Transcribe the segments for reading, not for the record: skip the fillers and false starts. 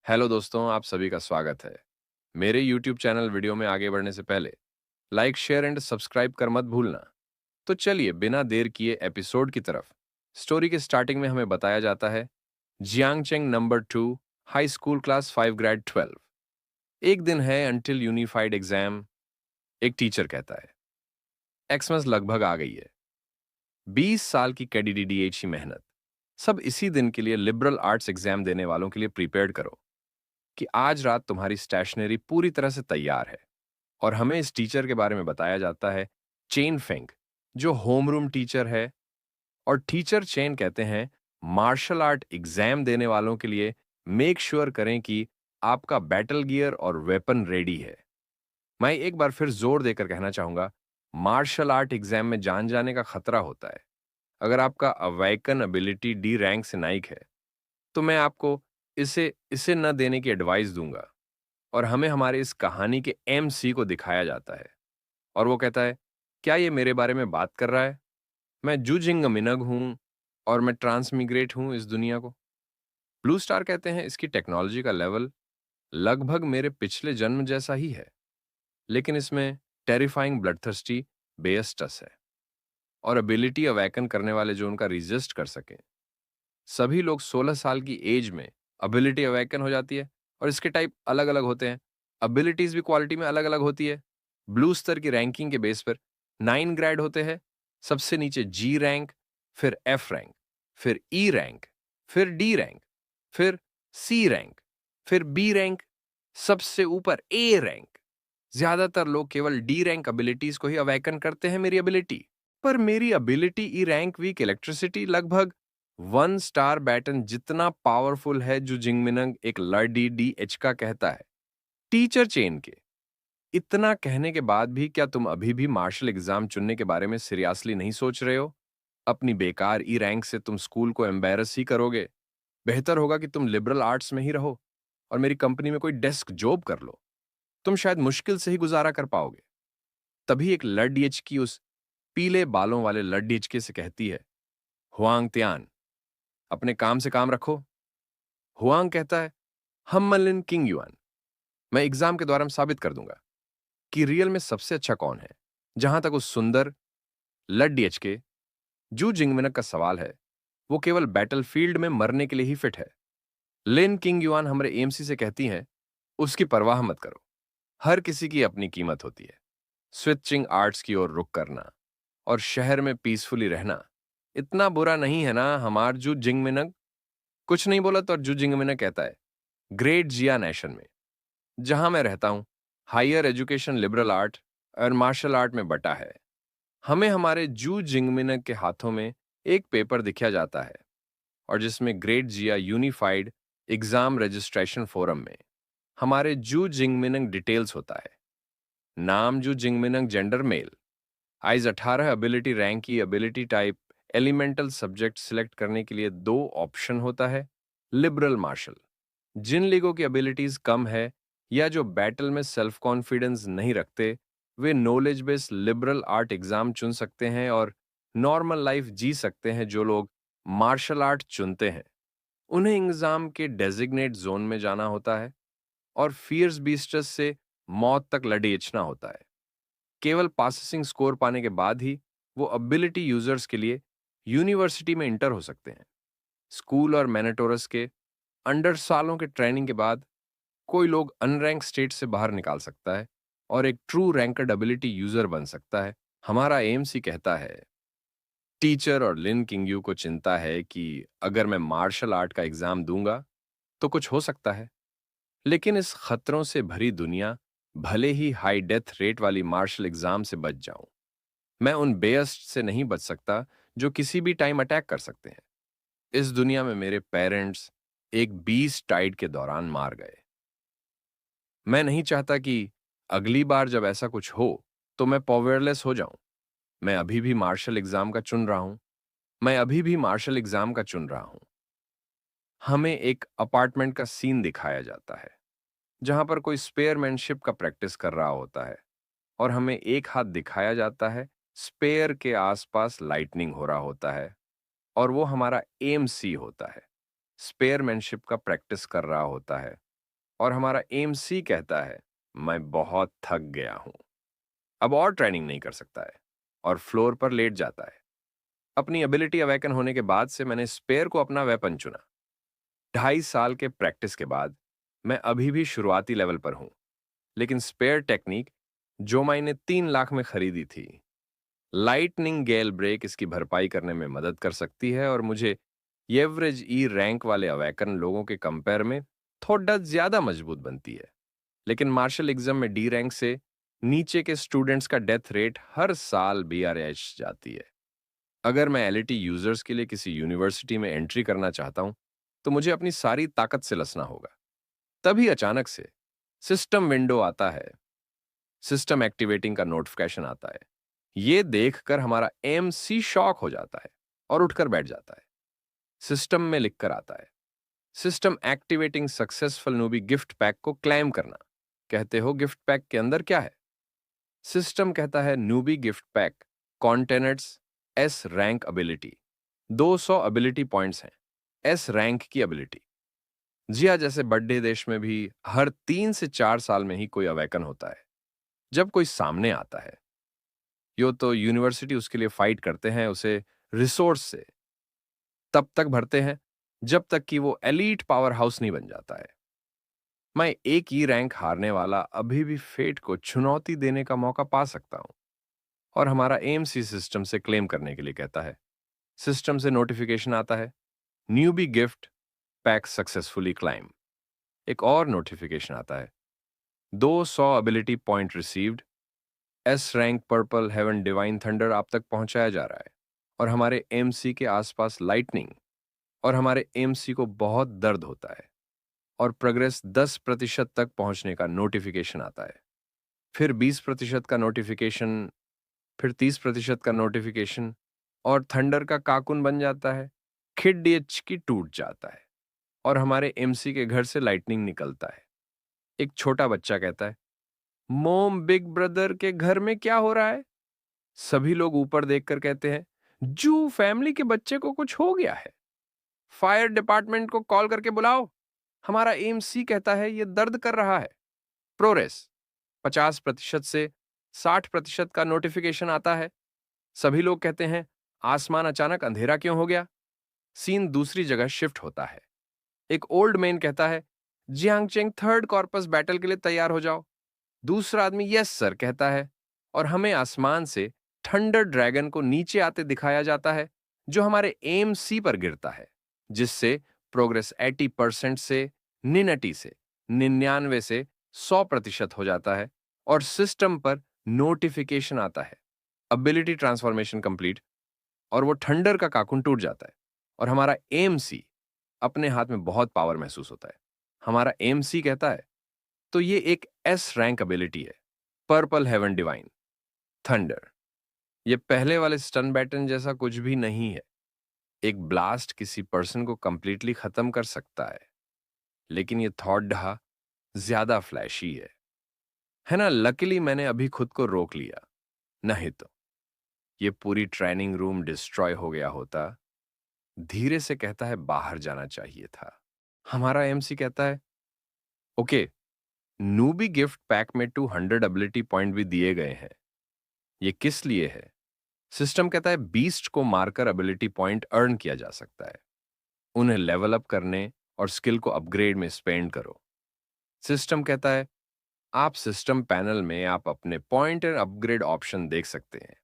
Hello दोस्तों, आप सभी का स्वागत है। मेरे YouTube चैनल वीडियो में आगे बढ़ने से पहले लाइक, शेयर एंड सब्सक्राइब कर मत भूलना। तो चलिए बिना देर किए एपिसोड की तरफ। स्टोरी के स्टार्टिंग में हमें बताया जाता है Jiangcheng number 2, high school class 5 grade 12। एक दिन है अंटिल यूनिफाइड एग्जाम। एक टीचर कहता है एक्समस लगभग आ गई है। 20 साल की KDDH मेहनत सब इसी दिन के लिए लिबरल आर्ट्स एग्जाम देने वालों के लिए प्रिपेयर्ड करो कि आज रात तुम्हारी स्टेशनरी पूरी तरह से तैयार है। और हमें इस टीचर के बारे में बताया जाता है चेन फेंग, जो होमरूम टीचर है। और टीचर चेन कहते हैं मार्शल आर्ट एग्जाम देने वालों के लिए मेक श्योर करें कि आपका बैटल गियर और वेपन रेडी है। मैं एक बार फिर जोर देकर कहना चाहूंगा, मार्शल आर्ट एग्जाम में जान जाने का खतरा होता है। अगर आपका अवैकन एबिलिटी डी रैंक से नाइक है तो मैं आपको इसे इसे न देने की एडवाइस दूंगा। और हमें हमारे इस कहानी के MC को दिखाया जाता है और वो कहता है, क्या ये मेरे बारे में बात कर रहा है? मैं जूजिंग मिनग हूं और मैं ट्रांसमिग्रेट हूं इस दुनिया को। ब्लू स्टार कहते हैं इसकी टेक्नोलॉजी का लेवल लगभग मेरे पिछले जन्म जैसा ही है, लेकिन इसमें टेरिफाइंग ब्लडथर्स्टी बेयस्टस है और एबिलिटी अवैकन करने वाले जो उनका रिजिस्ट कर सके। सभी लोग 16 साल की एज में एबिलिटी अवैकन हो जाती है और इसके टाइप अलग अलग होते हैं। एबिलिटीज भी क्वालिटी में अलग अलग होती है। ब्लू स्तर की रैंकिंग के बेस पर 9 ग्रेड होते हैं। सबसे नीचे G रैंक, फिर F रैंक, फिर E रैंक, फिर D रैंक, फिर C रैंक, फिर B रैंक, सबसे ऊपर A रैंक। ज्यादातर लोग केवल D रैंक एबिलिटीज को ही अवैकन करते हैं मेरी एबिलिटी। पर मेरी ability E rank weak electricity लगभग 1 स्टार बैटन जितना पावरफुल है जो जिंगमिनंग एक लड़ी DH का कहता है। टीचर चेन के इतना कहने के बाद भी क्या तुम अभी भी मार्शल एग्जाम चुनने के बारे में सीरियसली नहीं सोच रहे हो? अपनी बेकार ई रैंक से तुम स्कूल को एम्बेरस ही करोगे। बेहतर होगा कि तुम लिबरल आर्ट्स में ही रहो और मेरी कंपनी में कोई डेस्क जॉब कर लो। तुम शायद मुश्किल से ही गुजारा कर पाओगे। तभी एक लड़डीएच की उस पीले बालों वाले लड़डीएचके से कहती है, हुआंग त्यान, अपने काम से काम रखो। हुआंग कहता है, हम मलिन किंग युआन, मैं एग्जाम के दौरान साबित कर दूंगा कि रियल में सबसे अच्छा कौन है। जहां तक उस सुंदर लड़डीएचके जू जिंगमिनक का सवाल है, वो केवल बैटलफील्ड में मरने के लिए ही फिट है। लिन किंग युआन हमारे AMC से कहती हैं, उसकी परवाह मत करो। हर किसी की अपनी कीमत होती है। स्विचिंग आर्ट्स की ओर रुख करना और शहर में पीसफुली रहना इतना बुरा नहीं है ना। हमार जू जिंगमिनक कुछ नहीं बोला तो और जू जिंगमिनक कहता है, ग्रेट जिया नेशन में जहां मैं रहता हूं, हायर एजुकेशन लिबरल आर्ट और मार्शल आर्ट में बटा है। हमें हमारे जू जिंगमिनक के हाथों में एक पेपर दिखाया जाता है और जिसमें great Xia unified exam registration forum में हमारे जू जिंगमिनक डिटेल्स होता है। नाम Xu Jingming, gender male, age 18, ability rank की ability type elemental subject select करने के लिए दो ऑप्शन होता है। लिबरल मार्शल, जिन लीगों की एबिलिटीज कम है या जो बैटल में सेल्फ कॉन्फिडेंस नहीं रखते, वे knowledge based liberal art exam चुन सकते हैं और नॉर्मल लाइफ जी सकते हैं। जो लोग मार्शल आर्ट चुनते हैं उन्हें एग्जाम के डेजिग्नेट जोन में जाना होता है और फियर्स बीस्टर्स से मौत तक लड़ेचना होता है। केवल पासिंग स्कोर पाने के बाद ही वो एबिलिटी यूजर्स के लिए यूनिवर्सिटी में इंटर हो सकते हैं। स्कूल और मैनेटोरस के अंडर सालों के ट्रेनिंग के बाद कोई लोग अनरैंक स्टेट से बाहर निकाल सकता है और एक ट्रू रैंकड एबिलिटी यूजर बन सकता है। हमारा AMC कहता है, टीचर और लिन किंगयू को चिंता है कि अगर मैं मार्शल आर्ट का एग्जाम दूंगा तो कुछ हो सकता है। लेकिन इस खतरों से भरी दुनिया, भले ही हाई डेथ रेट वाली मार्शल एग्जाम से बच जाऊं, मैं उन बेयस्ट से नहीं बच सकता जो किसी भी टाइम अटैक कर सकते हैं। इस दुनिया में मेरे पेरेंट्स एक बीस टाइड के दौरान मार गए। मैं नहीं चाहता कि अगली बार जब ऐसा कुछ हो तो मैं पावरलेस हो जाऊं। मैं अभी भी मार्शल एग्जाम का चुन रहा हूं। मैं अभी भी मार्शल एग्जाम का चुन रहा हूं। हमें एक अपार्टमेंट का सीन दिखाया जाता है जहां पर कोई स्पेयरमैनशिप का प्रैक्टिस कर रहा होता है और हमें एक हाथ दिखाया जाता है, स्पेयर के आसपास लाइटनिंग हो रहा होता है और वो हमारा AMC होता है। स्पेयरमैनशिप का प्रैक्टिस कर रहा होता है और हमारा एम सी कहता है मैं बहुत थक गया हूं, अब और ट्रेनिंग नहीं कर सकता है, और फ्लोर पर लेट जाता है। अपनी एबिलिटी अवेकन होने के बाद से मैंने स्पेयर को अपना वेपन चुना। 2.5 साल के प्रैक्टिस के बाद मैं अभी भी शुरुआती लेवल पर हूं, लेकिन स्पेयर टेक्निक जो मैंने 3 लाख में खरीदी थी, लाइटनिंग गेल ब्रेक, इसकी भरपाई करने में मदद कर सकती है और मुझे एवरेज ई रैंक वाले अवेकन लोगों के कंपेयर में थोड़ा ज्यादा मजबूत बनती है। लेकिन मार्शल एग्जाम में डी रैंक से नीचे के स्टूडेंट्स का डेथ रेट हर साल बीआरएच जाती है। अगर मैं एलईटी यूजर्स के लिए किसी यूनिवर्सिटी में एंट्री करना चाहता हूं, तो मुझे अपनी सारी ताकत से लसना होगा। तभी अचानक से सिस्टम विंडो आता है, सिस्टम एक्टिवेटिंग का नोटिफिकेशन आता है। ये देखकर हमारा एमसी शॉक हो जाता है और उठकर बैठ जाता है। सिस्टम में लिखकर आता है, system activating successful noobie gift pack को क्लेम करना। कहते हो गिफ्ट पैक के अंदर क्या है? सिस्टम कहता है newbie gift pack containers S rank ability. 200 ability points हैं, एस रैंक की एबिलिटी। जी हाँ, जैसे बर्थडे देश में भी हर 3 से 4 साल में ही कोई अवेकन होता है। जब कोई सामने आता है, यो तो यूनिवर्सिटी उसके लिए फाइट करते हैं, उसे रिसोर्स से तब तक भरते हैं जब तक कि वो एलीट पावर हाउस नहीं बन जाता है। मैं एक ही रैंक हारने वाला अभी भी फेट को चुनौती देने का मौका पा सकता हूं, और हमारा एमसी सिस्टम से क्लेम करने के लिए कहता है। सिस्टम से नोटिफिकेशन आता है, newbie gift pack successfully claim. एक और नोटिफिकेशन आता है, 200 ability point received, S rank purple heaven divine thunder आप तक पहुंचाया जा रहा है। और हमारे एमसी के आसपास लाइटनिंग, और हमारे एमसी को बहुत दर्द होता है, और प्रोग्रेस 10% तक पहुंचने का नोटिफिकेशन आता है। फिर 20% का नोटिफिकेशन, फिर 30% का नोटिफिकेशन, और थंडर का काकुन बन जाता है। खिड की टूट जाता है और हमारे एमसी के घर से लाइटनिंग निकलता है। एक छोटा बच्चा कहता है, मोम बिग ब्रदर के घर में क्या हो रहा है? सभी लोग ऊपर देखकर कहते हैं, जू फैमिली के बच्चे को कुछ हो गया है, फायर डिपार्टमेंट को कॉल करके बुलाओ। हमारा एमसी कहता है ये दर्द कर रहा है। प्रोग्रेस 50% से 60% का नोटिफिकेशन आता है। सभी लोग कहते हैं, आसमान अचानक अंधेरा क्यों हो गया? सीन दूसरी जगह शिफ्ट होता है। एक ओल्ड मैन कहता है, जियांगचेंग थर्ड कॉर्पस बैटल के लिए तैयार हो जाओ। दूसरा आदमी यस सर कहता है, और हमें आसमान से थंडर ड्रैगन को नीचे आते दिखाया जाता है, जो हमारे एम सी पर गिरता है, जिससे प्रोग्रेस 80% से 99 से 99 से 100% हो जाता है, और सिस्टम पर नोटिफिकेशन आता है, एबिलिटी ट्रांसफॉर्मेशन कंप्लीट, और वो थंडर का काकुन टूट जाता है, और हमारा एम सी अपने हाथ में बहुत पावर महसूस होता है। हमारा एम सी कहता है, तो ये एक एस रैंक एबिलिटी है, पर्पल हेवन डिवाइन थंडर। ये पहले वाले स्टन बैटन जैसा कुछ भी नहीं है। एक ब्लास्ट किसी पर्सन को कंप्लीटली खत्म कर सकता है, लेकिन ये थॉट डहा ज्यादा फ्लैशी है ना? लकीली मैंने अभी खुद को रोक लिया, नहीं तो ये पूरी ट्रेनिंग रूम डिस्ट्रॉय हो गया होता। धीरे से कहता है, बाहर जाना चाहिए था। हमारा एमसी कहता है, ओके, नूबी गिफ्ट पैक में 200 एबिलिटी पॉइंट भी दिए गए हैं। ये किस लिए है? सिस्टम कहता है, बीस्ट को मारकर एबिलिटी पॉइंट अर्न किया जा सकता है। उन्हें लेवल अप करने और स्किल को अपग्रेड में स्पेंड करो। सिस्टम कहता है, आप सिस्टम पैनल में आप अपने पॉइंट एंड अपग्रेड ऑप्शन देख सकते हैं।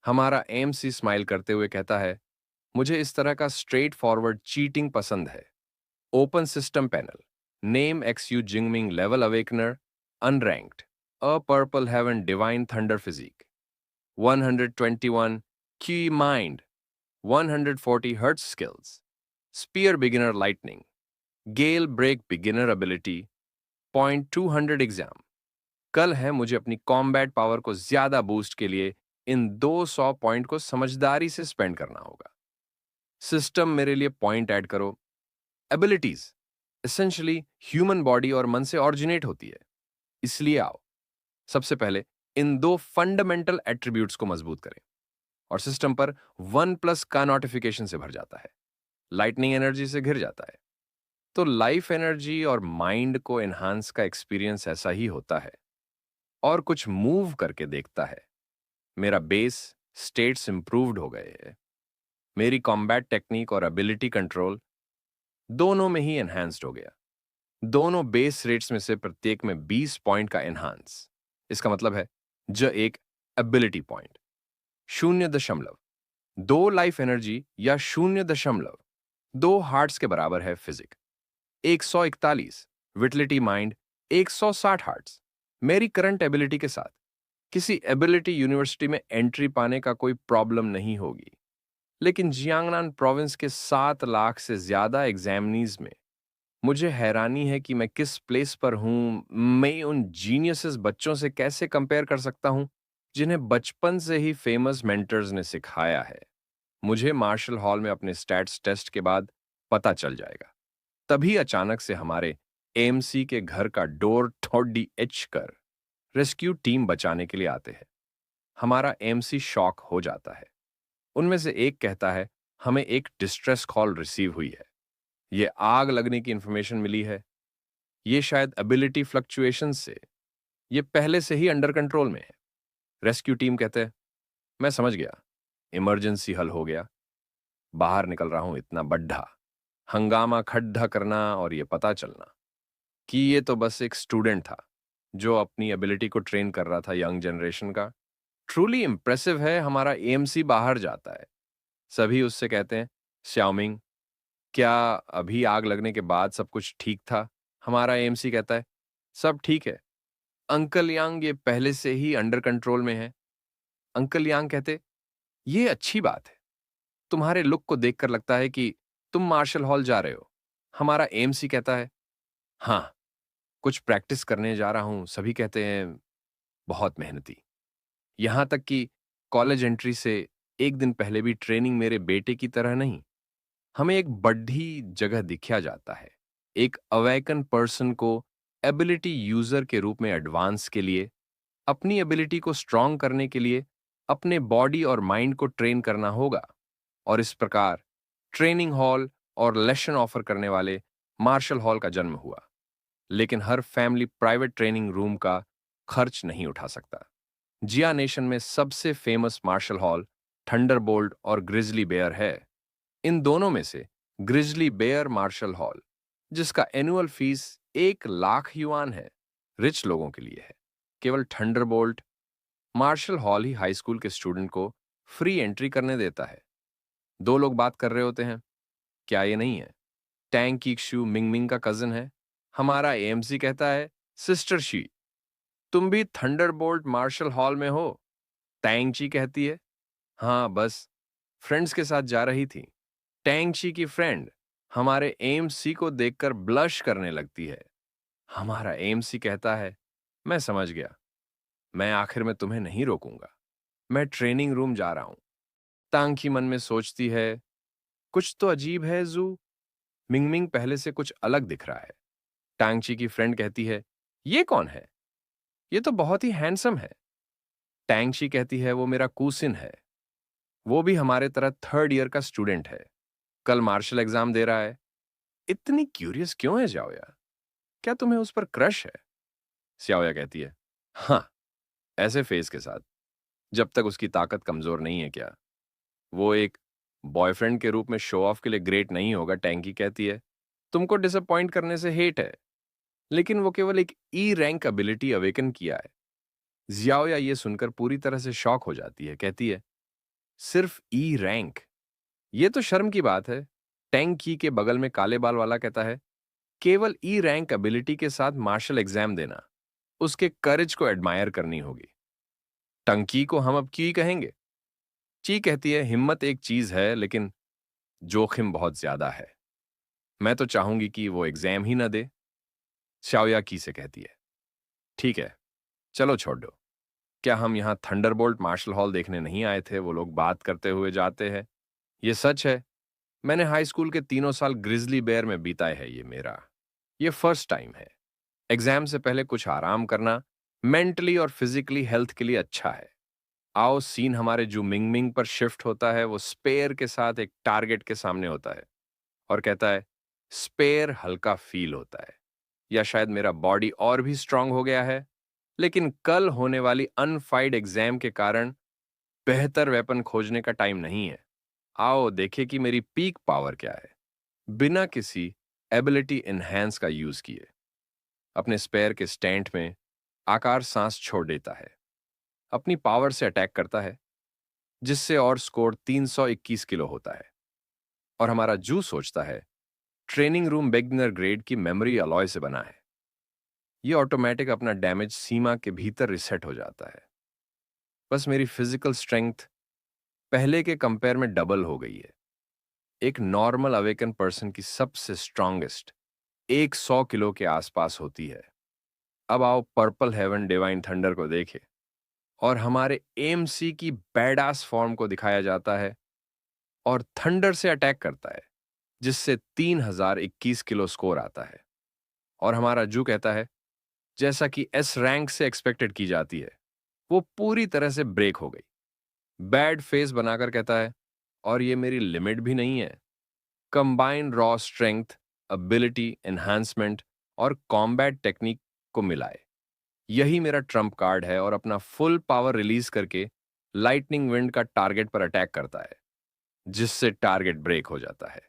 हमारा एमसी स्माइल करते हुए कहता है, मुझे इस तरह का स्ट्रेट फॉरवर्ड चीटिंग पसंद है। Open system panel, name XU Jingming level awakener, unranked, a purple heaven divine thunder physique, 121 की mind, 140 hertz skills, spear beginner lightning, gale break beginner ability, point 200 exam. कल है, मुझे अपनी कॉम्बैट पावर को ज्यादा boost के लिए इन 200 पॉइंट को समझदारी से स्पेंड करना होगा। सिस्टम मेरे लिए पॉइंट ऐड करो। एबिलिटीज एसेंशियली ह्यूमन बॉडी और मन से ऑरिजिनेट होती है, इसलिए आओ सबसे पहले इन दो फंडामेंटल एट्रीब्यूट्स को मजबूत करें। और सिस्टम पर 1+ का नोटिफिकेशन से भर जाता है, लाइटनिंग एनर्जी से घिर जाता है। तो लाइफ एनर्जी और माइंड को एनहांस का एक्सपीरियंस ऐसा ही होता है और कुछ मूव करके देखता है। मेरा बेस स्टेट्स इंप्रूव्ड हो गए हैं। मेरी कॉम्बैट टेक्निक और एबिलिटी कंट्रोल दोनों में ही एनहांस्ड हो गया। दोनों बेस रेट्स में से प्रत्येक में 20 पॉइंट का एनहांस। इसका मतलब है ज एक एबिलिटी पॉइंट 0.2 लाइफ एनर्जी या 0.2 हार्ट्स के बराबर है फिजिक 141 विटलिटी माइंड 160 हार्ट्स। मेरी करंट एबिलिटी के साथ किसी एबिलिटी यूनिवर्सिटी में एंट्री पाने का कोई प्रॉब्लम नहीं होगी, लेकिन जियांगनान प्रोविंस के 7 लाख से ज्यादा एग्जामिनीज में मुझे हैरानी है कि मैं किस प्लेस पर हूं। मैं उन जीनियसेस बच्चों से कैसे कंपेयर कर सकता हूं जिन्हें बचपन से ही फेमस मेंटर्स ने सिखाया है। मुझे मार्शल हॉल में अपने स्टैट्स टेस्ट के बाद पता चल जाएगा। तभी अचानक से हमारे एएमसी के घर का डोर ठोडी एच कर रेस्क्यू टीम बचाने के लिए आते हैं। हमारा एएमसी शॉक हो जाता है। उनमें से एक कहता है, हमें एक डिस्ट्रेस कॉल रिसीव हुई है। ये आग लगने की इंफॉर्मेशन मिली है। ये शायद एबिलिटी फ्लक्चुएशन से ये पहले से ही अंडर कंट्रोल में है। रेस्क्यू टीम कहते हैं, मैं समझ गया, इमरजेंसी हल हो गया। बाहर निकल रहा हूं, इतना बड्ढा हंगामा खड्डा करना और ये पता चलना कि ये तो बस एक स्टूडेंट था जो अपनी एबिलिटी को ट्रेन कर रहा था यंग जनरेशन का। ट्रूली इंप्रेसिव है। हमारा एएमसी बाहर जाता है। सभी उससे कहते हैं, श्याओमिंग, क्या अभी आग लगने के बाद सब कुछ ठीक था? हमारा एएमसी कहता है, सब ठीक है अंकल यांग, ये पहले से ही अंडर कंट्रोल में है। अंकल यांग कहते, ये अच्छी बात है। तुम्हारे लुक को देखकर लगता है कि तुम मार्शल हॉल जा रहे हो। हमारा एएमसी कहता है, हाँ, कुछ प्रैक्टिस करने जा रहा हूं। सभी कहते हैं, बहुत मेहनती। यहां तक कि कॉलेज एंट्री से एक दिन पहले भी ट्रेनिंग मेरे बेटे की तरह नहीं। हमें एक बड़ी जगह दिखा जाता है। एक अवेकन पर्सन को एबिलिटी यूजर के रूप में एडवांस के लिए, अपनी एबिलिटी को स्ट्रांग करने के लिए अपने बॉडी और माइंड को ट्रेन करना होगा। और इस प्रकार ट्रेनिंग हॉल और लेसन ऑफर करने वाले मार्शल हॉल का जन्म हुआ। लेकिन हर फैमिली प्राइवेट ट्रेनिंग रूम का खर्च नहीं उठा सकता। जिया नेशन में सबसे फेमस मार्शल हॉल थंडरबोल्ट और ग्रिजली बेयर है। इन दोनों में से ग्रिजली बेयर मार्शल हॉल, जिसका एनुअल फीस 1 लाख युआन है, रिच लोगों के लिए है। केवल थंडरबोल्ट मार्शल हॉल ही हाई स्कूल के स्टूडेंट को फ्री एंट्री करने देता है। दो लोग बात कर रहे होते हैं, क्या ये नहीं है टैंग कीक्शु मिंगमिंग का कजन है? हमारा एएमसी कहता है, सिस्टर शी, तुम भी थंडरबोल्ट मार्शल हॉल में हो? टैंग ची कहती है, हाँ, बस फ्रेंड्स के साथ जा रही थी। टैंग ची की फ्रेंड हमारे एएमसी को देखकर ब्लश करने लगती है। हमारा एएमसी कहता है, मैं समझ गया, मैं आखिर में तुम्हें नहीं रोकूंगा, मैं ट्रेनिंग रूम जा रहा हूं। तांग मन में सोचती है, कुछ तो अजीब है जू, मिंगमिंग पहले से कुछ अलग दिख रहा है। टांगची की फ्रेंड कहती है, ये कौन है? ये तो बहुत ही हैंडसम है। टैंगची कहती है, वो मेरा कूसिन है। वो भी हमारे तरह 3rd ईयर का स्टूडेंट है। कल मार्शल एग्जाम दे रहा है। इतनी क्यूरियस क्यों है जाओया? क्या तुम्हें उस पर क्रश है? स्याओया कहती है, हाँ, ऐसे फेस के साथ, जब तक उसकी ताकत कमजोर नहीं है क्या? वो एक बॉयफ्रेंड के रूप में शो ऑफ के लिए ग्रेट नहीं होगा। टैंकी कहती है, तुमको डिसअपॉइंट करने से हेट है, लेकिन वो केवल एक ई रैंक एबिलिटी अवेकन किया है। जियाओया ये सुनकर पूरी तरह से शॉक हो जाती है। कहती है, सिर्फ ई रैंक? ये तो शर्म की बात है। टैंग की के बगल में काले बाल वाला कहता है, केवल ई रैंक एबिलिटी के साथ मार्शल एग्जाम देना, उसके करेज को एडमायर करनी होगी। टंकी को हम अब की कहेंगे? ची कहती है, हिम्मत एक चीज है, लेकिन जोखिम बहुत ज्यादा है। मैं तो चाहूंगी कि वो एग्जाम ही ना दे। शाओया की से कहती है, ठीक है, चलो छोड़ दो। क्या हम यहाँ थंडरबोल्ट मार्शल हॉल देखने नहीं आए थे? वो लोग बात करते हुए जाते हैं। ये सच है, मैंने हाई स्कूल के 3 साल ग्रिजली बेयर में बिताए है। ये फर्स्ट टाइम है। एग्जाम से पहले कुछ आराम करना मेंटली और फिजिकली हेल्थ के लिए अच्छा है। आओ, सीन हमारे जो मिंगमिंग पर शिफ्ट होता है। वो स्पेयर के साथ एक टारगेट के सामने होता है और कहता है, स्पेयर हल्का फील होता है, या शायद मेरा बॉडी और भी स्ट्रांग हो गया है, लेकिन कल होने वाली अनफाइड एग्जाम के कारण बेहतर वेपन खोजने का टाइम नहीं है। आओ देखें कि मेरी पीक पावर क्या है, बिना किसी एबिलिटी इनहैंस का यूज किए। अपने स्पेयर के स्टैंड में आकार सांस छोड़ देता है, अपनी पावर से अटैक करता है, जिससे और स्कोर 321 किलो होता है। और हमारा जू सोचता है ट्रेनिंग रूम बिगिनर ग्रेड की मेमोरी अलॉय से बना है। ये ऑटोमेटिक अपना डैमेज सीमा के भीतर रिसेट हो जाता है। बस मेरी फिजिकल स्ट्रेंथ पहले के कंपेयर में डबल हो गई है। एक नॉर्मल अवेकन पर्सन की सबसे स्ट्रांगेस्ट 100 किलो के आसपास होती है। अब आओ पर्पल हेवन डिवाइन थंडर को देखें, और हमारे एमसी की बैडास फॉर्म को दिखाया जाता है और थंडर से अटैक करता है, जिससे 3021 किलो स्कोर आता है। और हमारा जू कहता है जैसा कि एस रैंक से एक्सपेक्टेड की जाती है, वो पूरी तरह से ब्रेक हो गई। बैड फेस बनाकर कहता है और ये मेरी लिमिट भी नहीं है। Combine raw strength, ability enhancement और कॉम्बैट टेक्निक को मिलाए, यही मेरा ट्रम्प कार्ड है। और अपना फुल पावर रिलीज करके लाइटनिंग विंड का टारगेट पर अटैक करता है, जिससे टारगेट ब्रेक हो जाता है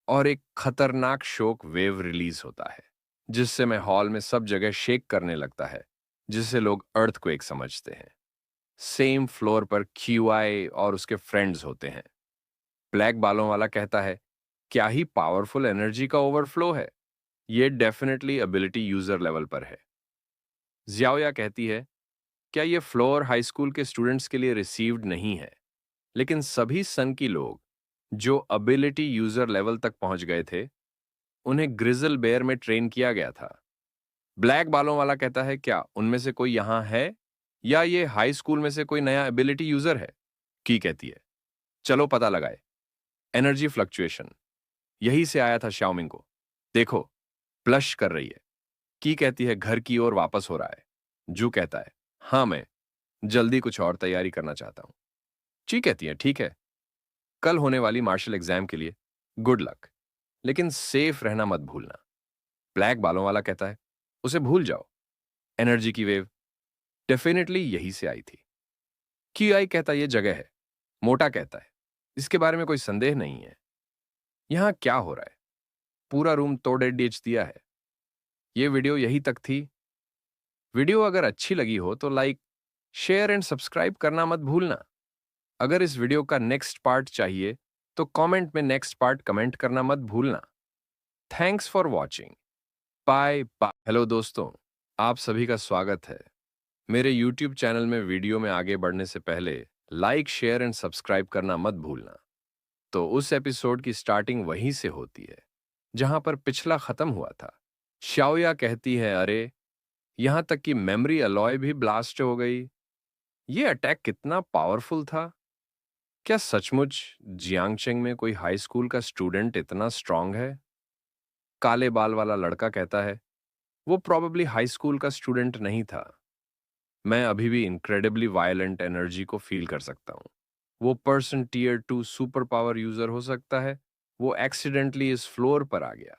और एक खतरनाक शोक वेव रिलीज होता है, जिससे मैं हॉल में सब जगह शेक करने लगता है, जिसे लोग अर्थक्वेक समझते हैं। सेम फ्लोर पर क्यूआई और उसके फ्रेंड्स होते हैं। ब्लैक बालों वाला कहता है क्या ही पावरफुल एनर्जी का ओवरफ्लो है, ये डेफिनेटली एबिलिटी यूजर लेवल पर है। जियाओया कहती है क्या ये फ्लोर हाई स्कूल के स्टूडेंट्स के लिए रिसीव्ड नहीं है, लेकिन सभी सन की लोग जो एबिलिटी यूजर लेवल तक पहुंच गए थे, उन्हें ग्रिजल बेयर में ट्रेन किया गया था। ब्लैक बालों वाला कहता है क्या उनमें से कोई यहां है, या ये हाई स्कूल में से कोई नया एबिलिटी यूजर है। की कहती है चलो पता लगाए। एनर्जी फ्लक्चुएशन यही से आया था शाओमिंग को। देखो ब्लश कर रही है। की कहती है घर की ओर वापस हो रहा है। जू कहता है हाँ, मैं जल्दी कुछ और तैयारी करना चाहता हूं। ची कहती है ठीक है, कल होने वाली मार्शल एग्जाम के लिए गुड लक, लेकिन सेफ रहना मत भूलना। ब्लैक बालों वाला कहता है उसे भूल जाओ, एनर्जी की वेव डेफिनेटली यही से आई थी। की आई कहता ये जगह है। मोटा कहता है इसके बारे में कोई संदेह नहीं है। यहां क्या हो रहा है, पूरा रूम तोड़ डीच दिया है। ये वीडियो यही तक थी। वीडियो अगर अच्छी लगी हो तो लाइक शेयर एंड सब्सक्राइब करना मत भूलना। अगर इस वीडियो का नेक्स्ट पार्ट चाहिए तो कमेंट में नेक्स्ट पार्ट कमेंट करना मत भूलना। Thanks for watching. Bye bye. Hello दोस्तों, आप सभी का स्वागत है। मेरे यूट्यूब चैनल में वीडियो में आगे बढ़ने से पहले लाइक शेयर एंड सब्सक्राइब करना मत भूलना। तो उस एपिसोड की स्टार्टिंग वहीं से होती है जहां पर पिछला खत्म हुआ था। शाओया कहती है अरे, यहां तक कि मेमोरी अलॉय भी ब्लास्ट हो गई। ये अटैक कितना पावरफुल था। क्या सचमुच जियांगचेंग में कोई हाई स्कूल का स्टूडेंट इतना स्ट्रांग है? काले बाल वाला लड़का कहता है वो प्रॉबेबली हाई स्कूल का स्टूडेंट नहीं था। मैं अभी भी इनक्रेडिबली वायलेंट एनर्जी को फील कर सकता हूँ। वो person tier 2 super power user हो सकता है। वो एक्सीडेंटली इस फ्लोर पर आ गया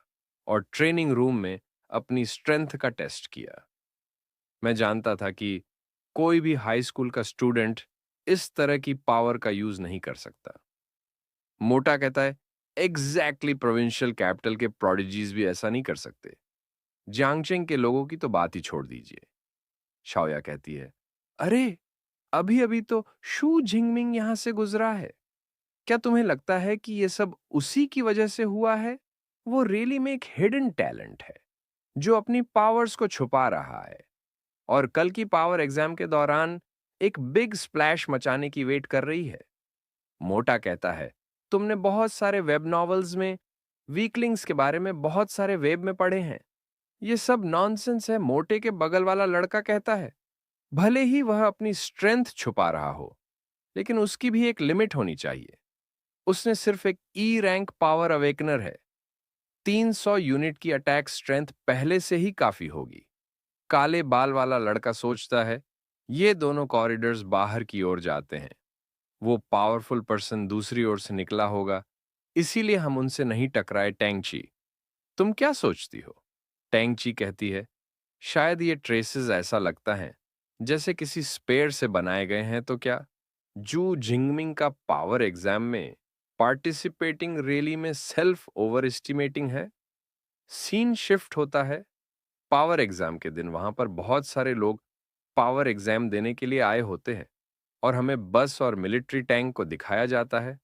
और ट्रेनिंग रूम में अपनी स्ट्रेंथ का टेस्ट किया। मैं जानता था कि कोई भी हाई स्कूल का स्टूडेंट इस तरह की पावर का यूज नहीं कर सकता। मोटा कहता है एग्जैक्टली, प्रोविंशियल कैपिटल के प्रोडिजीज भी ऐसा नहीं कर सकते। जियांगचेंग के लोगों की तो बात ही छोड़ दीजिए। शाओया कहती है अरे, अभी अभी तो शू झिंगमिंग यहां से गुजरा है। क्या तुम्हें लगता है कि यह सब उसी की वजह से हुआ है? वो रियली में एक हिडन टैलेंट है जो अपनी पावर्स को छुपा रहा है और कल की पावर एग्जाम के दौरान एक बिग स्प्लैश मचाने की वेट कर रही है। मोटा कहता है तुमने बहुत सारे वेब नॉवेल्स में वीकलिंग्स के बारे में बहुत सारे वेब में पढ़े हैं। ये सब नॉनसेंस है। मोटे के बगल वाला लड़का कहता है भले ही वह अपनी स्ट्रेंथ छुपा रहा हो, लेकिन उसकी भी एक लिमिट होनी चाहिए। उसने सिर्फ एक ई रैंक पावर अवेकनर है। 300 यूनिट की अटैक स्ट्रेंथ पहले से ही काफी होगी। काले बाल वाला लड़का सोचता है ये दोनों कॉरिडोर्स बाहर की ओर जाते हैं। वो पावरफुल पर्सन दूसरी ओर से निकला होगा, इसीलिए हम उनसे नहीं टकराए टैंगची। तुम क्या सोचती हो? टैंगची कहती है, शायद ये ट्रेसेस ऐसा लगता है जैसे किसी स्पेयर से बनाए गए हैं। तो क्या जू जिंगमिंग का पावर एग्जाम में पार्टिसिपेटिंग रैली में सेल्फ ओवर एस्टिमेटिंग है? सीन शिफ्ट होता है। पावर एग्जाम के दिन वहां पर बहुत सारे लोग पावर एग्जाम देने के लिए आए होते हैं और हमें बस और मिलिट्री टैंक को दिखाया जाता है।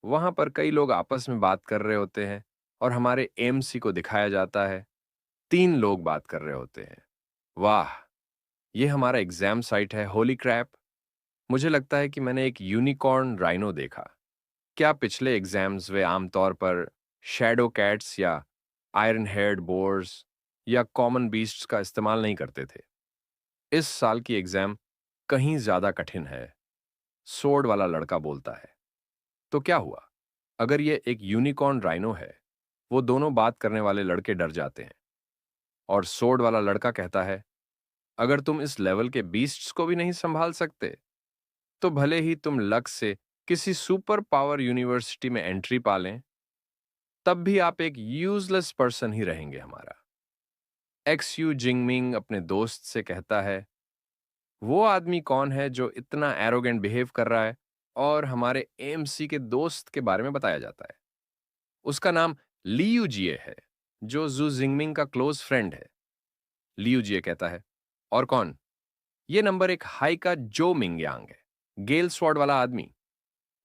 वहां पर कई लोग आपस में बात कर रहे होते हैं और हमारे एमसी को दिखाया जाता है। 3 लोग बात कर रहे होते हैं। वाह! ये हमारा एग्जाम साइट है, होली क्रैप! मुझे लगता है कि मैंने एक यूनिकॉर्न राइनो देखा। क्या पिछले एग्जाम्स वे आमतौर पर शैडो कैट्स या आयरन हेयर्ड बोर्स या कॉमन बीस्ट्स का इस्तेमाल नहीं करते थे? इस साल की एग्जाम कहीं ज्यादा कठिन है, सोर्ड वाला लड़का बोलता है। तो क्या हुआ? अगर ये एक यूनिकॉर्न राइनो है, वो दोनों बात करने वाले लड़के डर जाते हैं और सोर्ड वाला लड़का कहता है, अगर तुम इस लेवल के बीस्ट्स को भी नहीं संभाल सकते, तो भले ही तुम लक से किसी सुपर पावर यूनिवर्सिटी में एंट्री पा लें, तब भी आप एक यूजलेस पर्सन ही रहेंगे। हमारा एक्स यू जिंगमिंग अपने दोस्त से कहता है, वो आदमी कौन है जो इतना एरोगेंट बिहेव कर रहा है? और हमारे एएमसी के दोस्त के बारे में बताया जाता है। उसका नाम लियू जिए है, जो जू जिंगमिंग का क्लोज फ्रेंड है। लियू जिए कहता है, और कौन? ये नंबर 1 हाई का जो मिंगयांग है, गेल स्वॉर्ड वाला आदमी।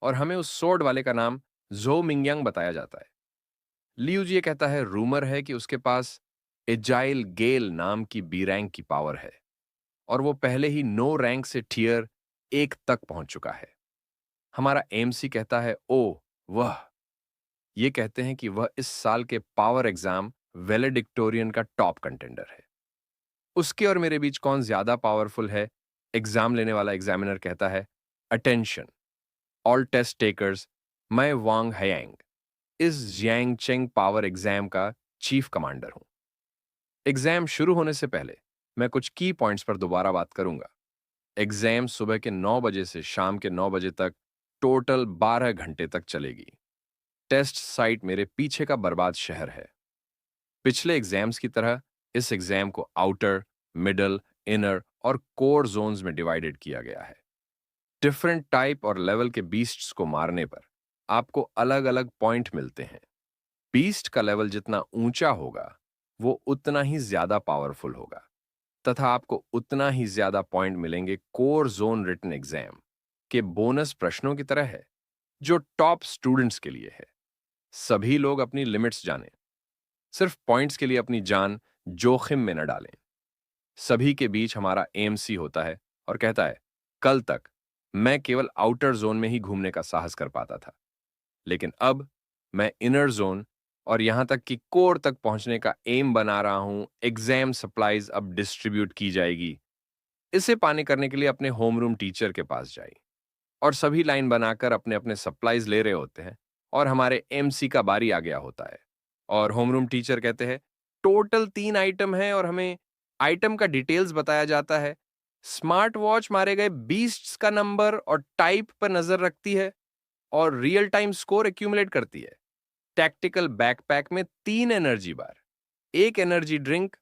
और हमें उस स्वॉर्ड वाले का नाम जो मिंगयांग बताया जाता है। लियू जी कहता है, रूमर है कि उसके पास एजाइल गेल नाम की बी रैंक की पावर है और वो पहले ही नो रैंक से टियर 1 तक पहुंच चुका है। हमारा एमसी कहता है, ओ वह, ये कहते हैं कि वह इस साल के पावर एग्जाम वेलेडिक्टोरियन का टॉप कंटेंडर है। उसके और मेरे बीच कौन ज्यादा पावरफुल है? एग्जाम लेने वाला एग्जामिनर कहता है, अटेंशन ऑल टेस्ट टेकर्स, मैं वांग हयांग इस जियांग चेंग पावर एग्जाम का चीफ कमांडर हूं। एग्जाम शुरू होने से पहले मैं कुछ की पॉइंट्स पर दोबारा बात करूंगा। एग्जाम सुबह के 9 बजे से शाम के 9 बजे तक टोटल 12 घंटे तक चलेगी। टेस्ट साइट मेरे पीछे का बर्बाद शहर है। पिछले एग्जाम्स की तरह इस एग्जाम को आउटर, मिडल, इनर और कोर जोन्स में डिवाइडेड किया गया है। डिफरेंट टाइप और लेवल के बीस्ट्स को मारने पर आपको अलग अलग पॉइंट मिलते हैं। बीस्ट का लेवल जितना ऊंचा होगा, वो उतना ही ज्यादा पावरफुल होगा तथा आपको उतना ही ज्यादा पॉइंट मिलेंगे। कोर जोन रिटन एग्जाम के बोनस प्रश्नों की तरह है, जो टॉप स्टूडेंट्स के लिए है। सभी लोग अपनी लिमिट्स जानें, सिर्फ पॉइंट्स के लिए अपनी जान जोखिम में न डालें। सभी के बीच हमारा एएमसी होता है और कहता है, कल तक मैं केवल आउटर जोन में ही घूमने का साहस कर पाता था, लेकिन अब मैं इनर जोन और यहां तक कि कोर तक पहुंचने का एम बना रहा हूं। एग्जाम सप्लाईज अब डिस्ट्रीब्यूट की जाएगी। इसे पाने करने के लिए अपने होमरूम टीचर के पास जाइए और सभी लाइन बनाकर अपने अपने सप्लाईज ले रहे होते हैं और हमारे एमसी का बारी आ गया होता है और होमरूम टीचर कहते हैं, टोटल 3 आइटम है और हमें आइटम का डिटेल्स बताया जाता है। स्मार्ट वॉच मारे गए बीस्ट्स का नंबर और टाइप पर नजर रखती है और रियल टाइम स्कोर एक्यूमुलेट करती है। टैक्टिकल बैकपैक में 3 एनर्जी बार, एक एनर्जी ड्रिंक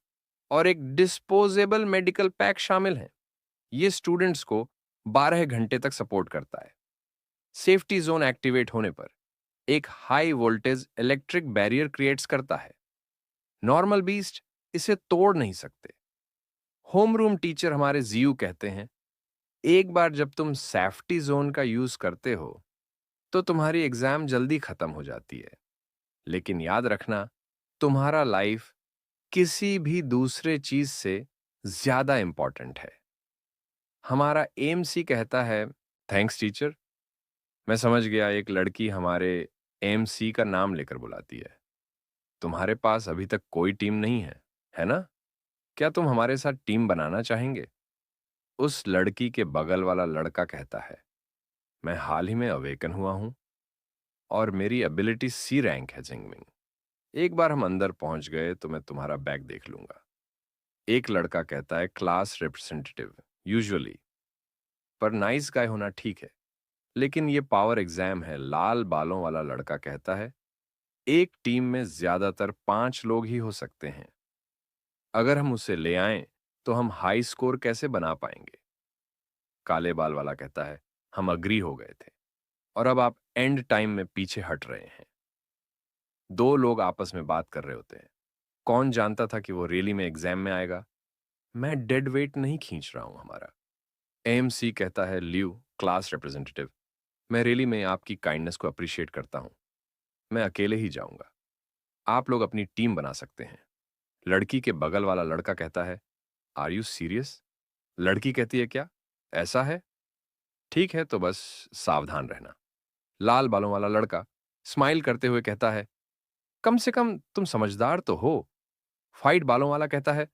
और एक डिस्पोजेबल मेडिकल पैक शामिल हैं। ये स्टूडेंट्स को 12 घंटे तक सपोर्ट करता है। सेफ्टी जोन एक्टिवेट होने पर एक high voltage electric barrier creates करता है। नॉर्मल बीस्ट इसे तोड़ नहीं सकते। होम रूम टीचर हमारे जीयू कहते हैं, एक बार जब तुम सेफ्टी जोन का यूज करते हो तो तुम्हारी एग्जाम जल्दी खत्म हो जाती है, लेकिन याद रखना, तुम्हारा लाइफ किसी भी दूसरे चीज से ज्यादा इंपॉर्टेंट है। हमारा एमसी कहता है, थैंक्स टीचर। मैं समझ गया, एक लड़की हमारे एमसी का नाम लेकर बुलाती है। तुम्हारे पास अभी तक कोई टीम नहीं है ना? क्या तुम हमारे साथ टीम बनाना चाहेंगे? उस लड़की के बगल वाला लड़का कहता है, मैं हाल ही में अवेकन हुआ हूं और मेरी एबिलिटी सी रैंक है जिंगमिंग। एक बार हम अंदर पहुंच गए तो मैं तुम्हारा बैग देख लूंगा। एक लड़का कहता है, क्लास रिप्रेजेंटेटिव यूजुअली, पर नाइस गाय होना ठीक है, लेकिन ये पावर एग्जाम है। लाल बालों वाला लड़का कहता है, एक टीम में ज्यादातर 5 लोग ही हो सकते हैं। अगर हम उसे ले आएं, तो हम हाई स्कोर कैसे बना पाएंगे? काले बाल वाला कहता है, हम अग्री हो गए थे और अब आप एंड टाइम में पीछे हट रहे हैं। दो लोग आपस में बात कर रहे होते हैं। कौन जानता था कि वो रैली में एग्जाम में आएगा? मैं डेड वेट नहीं खींच रहा हूं हमारा। एएमसी कहता है, ल्यू क्लास रिप्रेजेंटेटिव, मैं रैली में आपकी काइंडनेस को अप्रिशिएट करता हूं। मैं अकेले ही जाऊंगा। आप लोग अपनी टीम बना सकते हैं। लड़की के बगल वाला लड़का कहता है, आर यू सीरियस? लड़की कहती है, क्या ऐसा है? ठीक है, तो बस सावधान रहना। लाल बालों वाला लड़का स्माइल करते हुए कहता है, कम से कम तुम समझदार तो हो। फाइट बालों वाला कहता है,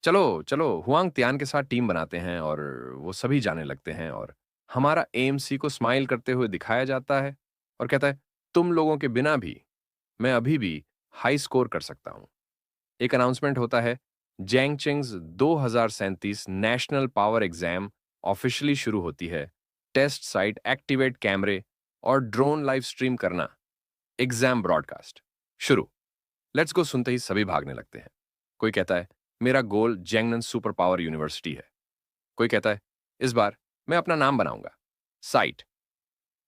चलो चलो हुआंग तियान के साथ टीम बनाते हैं, और वो सभी जाने लगते हैं और हमारा एएमसी को स्माइल करते हुए दिखाया जाता है और कहता है, तुम लोगों के बिना भी मैं अभी भी हाई स्कोर कर सकता हूं। एक अनाउंसमेंट होता है, जैंगचिंग्स 2037 नेशनल पावर एग्जाम ऑफिशियली शुरू होती है। टेस्ट साइट एक्टिवेट कैमरे और ड्रोन लाइव स्ट्रीम करना। एग्जाम ब्रॉडकास्ट शुरू। लेट्स गो सुनते ही सभी भागने लगते हैं। कोई कहता है, मेरा गोल जैंगनन सुपर पावर यूनिवर्सिटी है। कोई कहता है, इस बार मैं अपना नाम बनाऊंगा। Site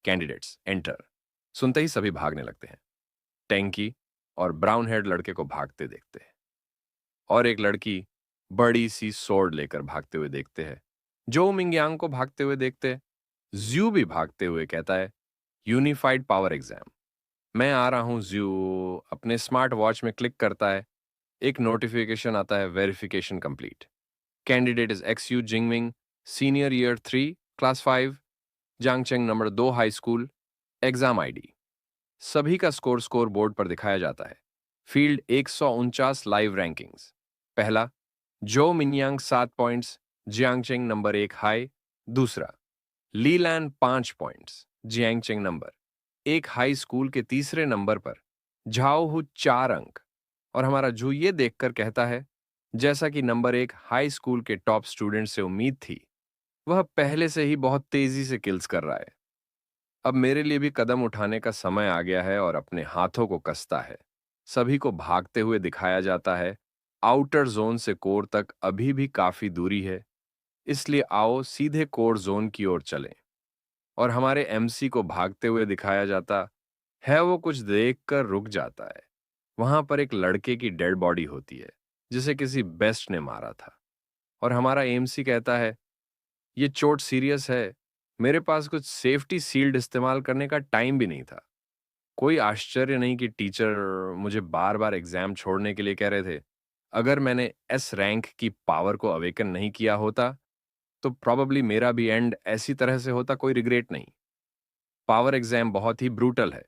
candidates enter. सुनते ही सभी भागने लगते हैं। टैंकी और ब्राउन हेड लड़के को भागते देखते हैं और एक लड़की बड़ी सी सोर्ड लेकर भागते हुए देखते हैं। जो मिंगयांग को भागते हुए देखते हैं। ज्यू भी भागते हुए कहता है, यूनिफाइड पावर एग्जाम। मैं आ रहा हूं ज्यू। अपने स्मार्ट वॉच में क्लिक करता है। एक नोटिफिकेशन आता है, verification complete. Candidate is X U Jingming, senior year 3 class 5, Jiangcheng number 2 high school. Exam ID. सभी का स्कोर बोर्ड पर दिखाया जाता है। Field 149 live rankings. पहला, जो Minyang 7 points, Jiangcheng number 1 high. दूसरा, Lilan 5 points, Jiangcheng number 1 high school के तीसरे नंबर पर झाओ हु 4 अंक। और हमारा जू ये देखकर कहता है, जैसा कि नंबर 1 हाई स्कूल के टॉप स्टूडेंट से उम्मीद थी, वह पहले से ही बहुत तेजी से किल्स कर रहा है। अब मेरे लिए भी कदम उठाने का समय आ गया है और अपने हाथों को कसता है। सभी को भागते हुए दिखाया जाता है। आउटर जोन से कोर तक अभी भी काफी दूरी है, इसलिए आओ सीधे कोर जोन की ओर चलें। और हमारे एमसी को भागते हुए दिखाया जाता है। वो कुछ देखकर रुक जाता है। वहां पर एक लड़के की डेड बॉडी होती है, जिसे किसी बेस्ट ने मारा था। और हमारा एमसी कहता है, ये चोट सीरियस है। मेरे पास कुछ सेफ्टी सील्ड इस्तेमाल करने का टाइम भी नहीं था। कोई आश्चर्य नहीं कि टीचर मुझे बार बार एग्जाम छोड़ने के लिए कह रहे थे। अगर मैंने एस रैंक की पावर को अवेकन नहीं किया होता, तो प्रॉबली मेरा भी एंड ऐसी तरह से होता, कोई रिग्रेट नहीं। पावर एग्जाम बहुत ही ब्रूटल है।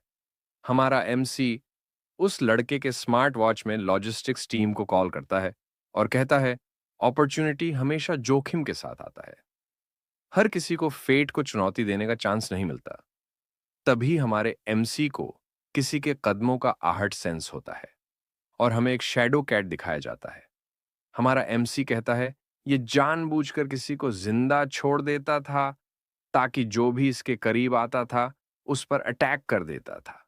हमारा एमसी उस लड़के के स्मार्ट वॉच में लॉजिस्टिक्स टीम को कॉल करता है और कहता है, अपॉर्चुनिटी हमेशा जोखिम के साथ आता है। हर किसी को फेट को चुनौती देने का चांस नहीं मिलता। तभी हमारे एमसी को किसी के कदमों का आहट सेंस होता है और हमें एक शैडो कैट दिखाया जाता है। हमारा एमसी कहता है, ये जानबूझकर किसी को जिंदा छोड़ देता था, ताकि जो भी इसके करीब आता था उस पर अटैक कर देता था।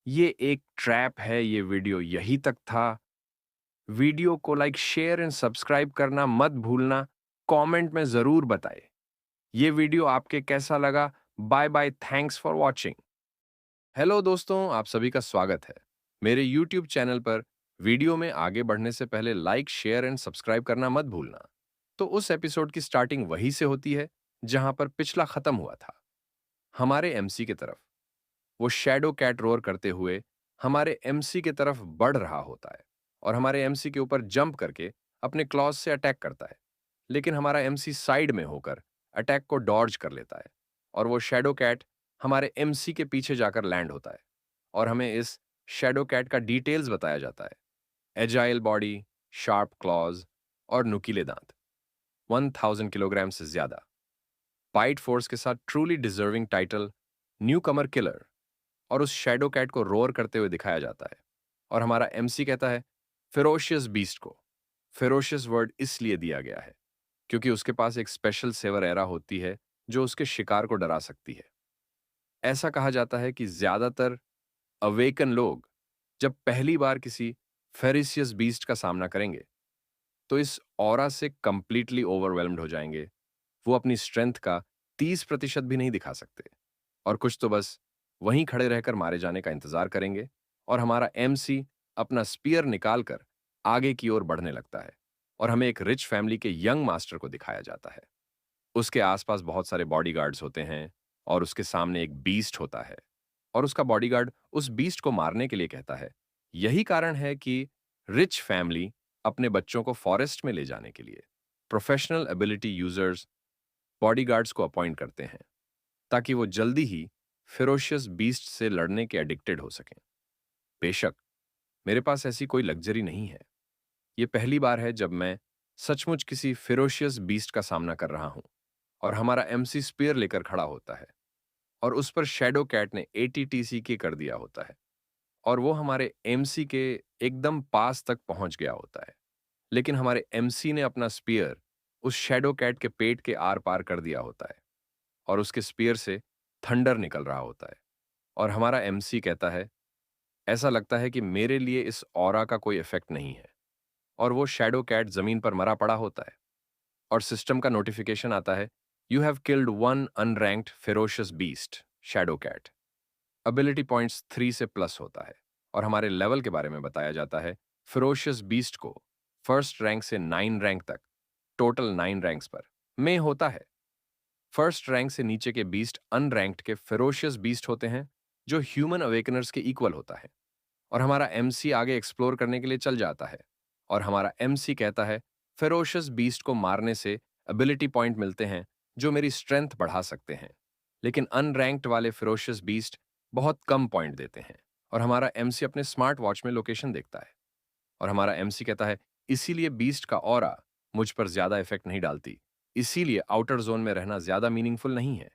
ये एक ट्रैप है। ये वीडियो यही तक था। वीडियो को लाइक, शेयर एंड सब्सक्राइब करना मत भूलना। कमेंट में जरूर बताएं ये वीडियो आपके कैसा लगा। Bye bye, thanks for watching. Hello दोस्तों, आप सभी का स्वागत है मेरे YouTube चैनल पर। वीडियो में आगे बढ़ने से पहले लाइक, शेयर एंड सब्सक्राइब करना मत भूलना। तो उस एपिसोड की स्टार्टिंग वहीं से होती है जहां पर पिछला खत्म हुआ था। हमारे एमसी की तरफ वो शैडो कैट रोर करते हुए हमारे एमसी की तरफ बढ़ रहा होता है और हमारे एमसी के ऊपर जंप करके अपने क्लॉज से अटैक करता है। लेकिन हमारा एमसी साइड में होकर अटैक को डॉर्ज कर लेता है और वो शैडो कैट हमारे एमसी के पीछे जाकर लैंड होता है। और हमें इस शैडो कैट का डिटेल्स बताया जाता है। एजाइल बॉडी, शार्प क्लॉज और नुकीले दांत, 1000 किलोग्राम से ज्यादा। बाइट फोर्स के साथ ट्रूली डिजर्विंग टाइटल, न्यू कमर किलर। और उस शैडो कैट को रोर करते हुए दिखाया जाता है। और हमारा एमसी कहता है, फेरोशियस बीस्ट को फेरोशियस वर्ड इसलिए दिया गया है क्योंकि उसके पास एक स्पेशल सेवर एरा होती है जो उसके शिकार को डरा सकती है। ऐसा कहा जाता है कि ज्यादातर अवेकन लोग जब पहली बार किसी फेरिसियस बीस्ट का सामना करेंगे तो इस ऑरा से कंप्लीटली ओवरवेल्म्ड हो जाएंगे। वो अपनी स्ट्रेंथ का 30% भी नहीं दिखा सकते और कुछ तो बस वहीं खड़े रहकर मारे जाने का इंतजार करेंगे और हमारा एमसी अपना स्पीयर निकालकर आगे की ओर बढ़ने लगता है और हमें एक रिच फैमिली के यंग मास्टर को दिखाया जाता है। उसके आसपास बहुत सारे बॉडीगार्ड्स होते हैं और उसके सामने एक बीस्ट होता है और उसका बॉडीगार्ड उस बीस्ट को मारने के लिए कहता है। यही कारण है कि रिच फैमिली अपने बच्चों को फॉरेस्ट में ले जाने के लिए प्रोफेशनल एबिलिटी यूजर्स बॉडीगार्ड्स को अपॉइंट करते हैं ताकि वो जल्दी ही फेरोशियस बीस्ट से लड़ने के एडिक्टेड हो सकें। बेशक मेरे पास ऐसी कोई लग्जरी नहीं है। ये पहली बार है जब मैं सचमुच किसी फेरोशियस बीस्ट का सामना कर रहा हूं और हमारा एमसी स्पीयर लेकर खड़ा होता है और उस पर शैडो कैट ने एटीटीसी के कर दिया होता है और वो हमारे एमसी के एकदम पास तक पहुंच गया होता है। लेकिन हमारे एमसी ने अपना स्पीयर उस शैडो कैट के पेट के आर पार कर दिया होता है और उसके स्पीयर से थंडर निकल रहा होता है और हमारा एमसी कहता है, ऐसा लगता है कि मेरे लिए इस ऑरा का कोई इफेक्ट नहीं है। और वो शैडो कैट जमीन पर मरा पड़ा होता है और सिस्टम का नोटिफिकेशन आता है, you have killed one unranked ferocious beast shadow cat. Ability points 3 से प्लस होता है और हमारे लेवल के बारे में बताया जाता है। फेरोशियस बीस्ट को फर्स्ट रैंक से 9 रैंक तक टोटल 9 रैंक्स पर में होता है। फर्स्ट रैंक से नीचे के बीस्ट अनरैंक्ड के फेरोशियस बीस्ट होते हैं जो ह्यूमन अवेकनर्स के इक्वल होता है और हमारा एमसी आगे एक्सप्लोर करने के लिए चल जाता है और हमारा एमसी कहता है, फेरोशियस बीस्ट को मारने से एबिलिटी पॉइंट मिलते हैं जो मेरी स्ट्रेंथ बढ़ा सकते हैं। लेकिन अनरैंक्ड वाले फेरोशियस बीस्ट बहुत कम पॉइंट देते हैं और हमारा एमसी अपने स्मार्ट वॉच में लोकेशन देखता है और हमारा एमसी कहता है, इसीलिए बीस्ट का ऑरा मुझ पर ज्यादा इफेक्ट नहीं डालती, इसीलिए आउटर जोन में रहना ज्यादा मीनिंगफुल नहीं है।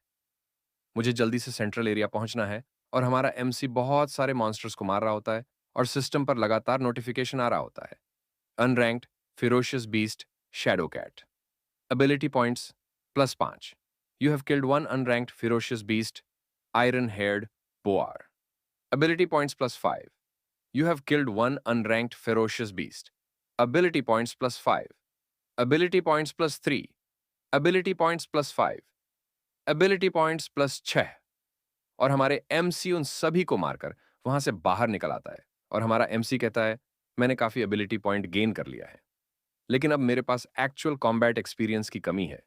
मुझे जल्दी से सेंट्रल एरिया पहुंचना है और हमारा एमसी बहुत सारे मॉन्स्टर्स को मार रहा होता है और सिस्टम पर लगातार नोटिफिकेशन आ रहा होता है। Unranked ferocious beast shadow cat. Ability points +5। You have killed one unranked ferocious beast iron haired boar. Ability points +5। You have killed one unranked ferocious beast. Ability points +5। Ability points +3। Ability points +5। Ability points +6। और हमारे MC उन सभी को मारकर वहां से बाहर निकल आता है और हमारा एमसी कहता है, मैंने काफी एबिलिटी पॉइंट गेन कर लिया है लेकिन अब मेरे पास एक्चुअल कॉम्बैट एक्सपीरियंस की कमी है।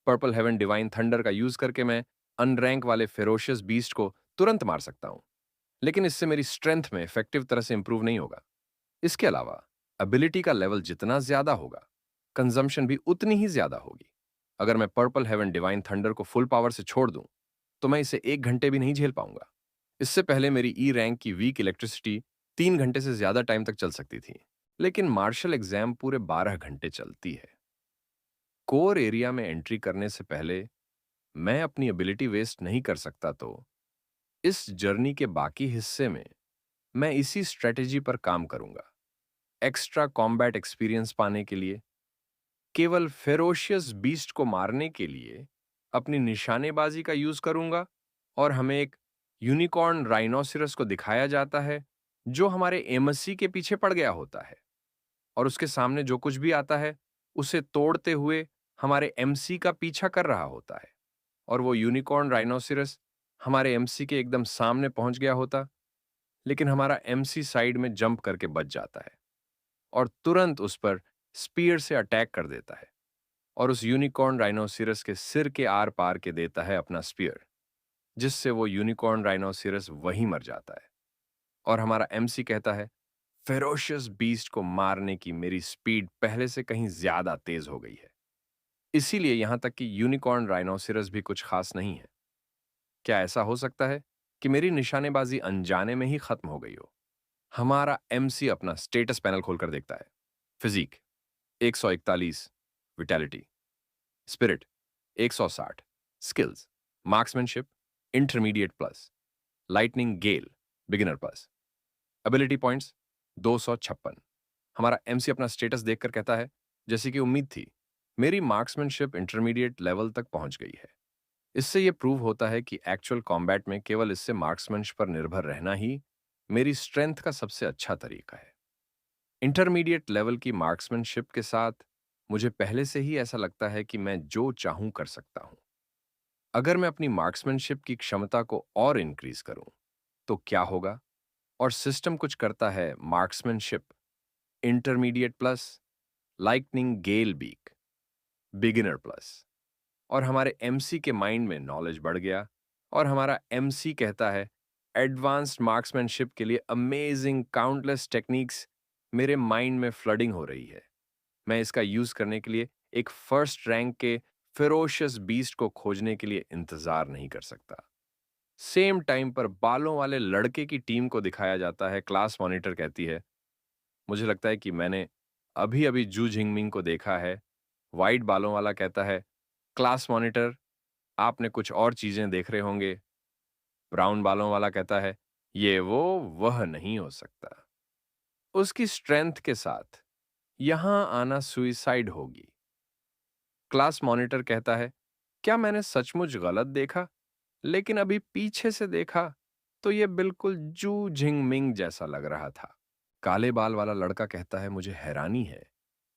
पर्पल हेवन डिवाइन थंडर का यूज करके मैं अनरैंक वाले फेरोशियस बीस्ट को तुरंत मार सकता हूं लेकिन इससे मेरी स्ट्रेंथ में इफेक्टिव तरह से इंप्रूव नहीं होगा। इसके अलावा एबिलिटी का लेवल जितना ज्यादा होगा कंजम्पशन भी उतनी ही ज्यादा होगी। अगर मैं पर्पल हेवन डिवाइन थंडर को फुल पावर से छोड़ दूं तो मैं इसे 1 घंटे भी नहीं झेल पाऊंगा। इससे पहले मेरी ई रैंक की वीक इलेक्ट्रिसिटी 3 घंटे से ज्यादा टाइम तक चल सकती थी लेकिन मार्शल एग्जाम पूरे 12 घंटे चलती है। कोर एरिया में एंट्री करने से पहले मैं अपनी एबिलिटी वेस्ट नहीं कर सकता तो इस जर्नी के बाकी हिस्से में मैं इसी स्ट्रेटेजी पर काम करूंगा। एक्स्ट्रा कॉम्बैट एक्सपीरियंस पाने के लिए केवल फेरोशियस बीस्ट को मारने के लिए अपनी निशानेबाजी का यूज करूंगा और हमें एक यूनिकॉर्न राइनोसिरस को दिखाया जाता है जो हमारे एमएससी के पीछे पड़ गया होता है और उसके सामने जो कुछ भी आता है उसे तोड़ते हुए हमारे एमसी का पीछा कर रहा होता है और वो यूनिकॉर्न राइनोसिरस हमारे एमसी के एकदम सामने पहुंच गया होता लेकिन हमारा एमसी साइड में जंप करके बच जाता है और तुरंत उस पर स्पीयर से अटैक कर देता है और उस यूनिकॉर्न राइनोसिरस के सिर के आर पार के देता है अपना स्पीयर जिससे वो यूनिकॉर्न राइनोसिरस वहीं मर जाता है और हमारा एमसी कहता है, फेरोशियस बीस्ट को मारने की मेरी स्पीड पहले से कहीं ज्यादा तेज हो गई है, इसीलिए यहां तक कि यूनिकॉर्न राइनोसिरस भी कुछ खास नहीं है। क्या ऐसा हो सकता है कि मेरी निशानेबाजी अनजाने में ही खत्म हो गई हो? हमारा एमसी अपना स्टेटस पैनल खोलकर देखता है। Physique 141, vitality, spirit 160, skills marksmanship intermediate plus, lightning gale beginner plus, ability points 256। हमारा एमसी अपना स्टेटस देखकर कहता है, जैसे कि उम्मीद थी, मेरी मार्क्समैनशिप इंटरमीडिएट लेवल तक पहुंच गई है। इससे यह प्रूव होता है कि एक्चुअल कॉम्बैट में केवल इससे मार्क्समैनशिप पर निर्भर रहना ही मेरी स्ट्रेंथ का सबसे अच्छा तरीका है। इंटरमीडिएट लेवल की मार्क्समैनशिप के साथ मुझे पहले से ही ऐसा लगता है कि मैं जो चाहूं कर सकता हूं। अगर मैं अपनी मार्क्समैनशिप की क्षमता को और इंक्रीज करूं तो क्या होगा? और सिस्टम कुछ करता है मार्क्समैनशिप, इंटरमीडिएट प्लस, लाइटनिंग गेल बीक, बिगिनर प्लस, और हमारे एमसी के माइंड में नॉलेज बढ़ गया और हमारा एमसी कहता है एडवांस्ड मार्क्समैनशिप के लिए अमेजिंग काउंटलेस टेक्निक्स मेरे माइंड में फ्लडिंग हो रही है। मैं इसका यूज करने के लिए एक फर्स्ट रैंक के फेरोशियस बीस्ट को खोजने के लिए इंतजार नहीं कर सकता। सेम टाइम पर बालों वाले लड़के की टीम को दिखाया जाता है। क्लास मॉनिटर कहती है, मुझे लगता है कि मैंने अभी अभी जू जिंगमिंग को देखा है। वाइट बालों वाला कहता है, क्लास मॉनिटर, आपने कुछ और चीजें देख रहे होंगे। ब्राउन बालों वाला कहता है, ये वह नहीं हो सकता। उसकी स्ट्रेंथ के साथ यहां आना सुइसाइड होगी। क्लास मॉनिटर कहता है, क्या मैंने सचमुच गलत देखा? लेकिन अभी पीछे से देखा तो यह बिल्कुल जू झिंगमिंग जैसा लग रहा था। काले बाल वाला लड़का कहता है, मुझे हैरानी है